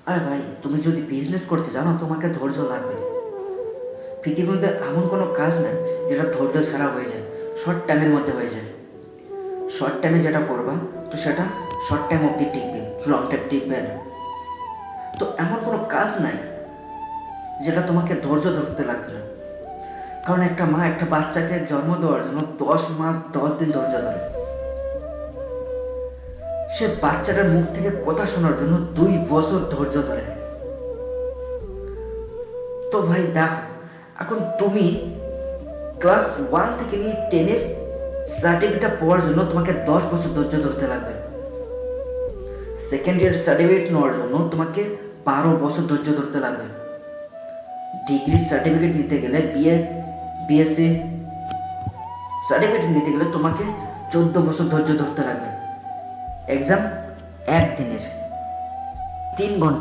আরে ভাই, তুমি যদি বিজনেস করতে জানো তোমাকে ধৈর্য লাগবে। পৃথিবীর মধ্যে এমন কোনো কাজ নেই যেটা ধৈর্য ছাড়া হয়ে যায়, শর্ট টাইমের মধ্যে হয়ে যায়। শর্ট টাইমে যেটা করবা তো সেটা শর্ট টাইম অবধি টিকবে, লং টাইম টিকবে না। তো এমন কোনো কাজ নাই যেটা তোমাকে ধৈর্য ধরতে লাগবে না। কারণ একটা মা একটা বাচ্চাকে জন্ম দেওয়ার জন্য 10 মাস 10 দিন ধৈর্য ধরে। সে বাচ্চাটার মুখ থেকে কথা শোনার জন্য 2 বছর ধৈর্য ধরে। তো ভাই দেখো, এখন তুমি ক্লাস 1 থেকে নিয়ে 10-এর সার্টিফিকেটটা পাওয়ার জন্য তোমাকে 10 বছর ধৈর্য ধরতে লাগবে। সেকেন্ড ইয়ার সার্টিফিকেট নেওয়ার জন্য তোমাকে 12 বছর ধৈর্য ধরতে লাগবে। ডিগ্রি সার্টিফিকেট নিতে গেলে বিএসসি সার্টিফিকেট নিতে গেলে তোমাকে 14 বছর ধৈর্য ধরতে লাগবে। এক্সাম 1 দিনের, 3 ঘন্টা।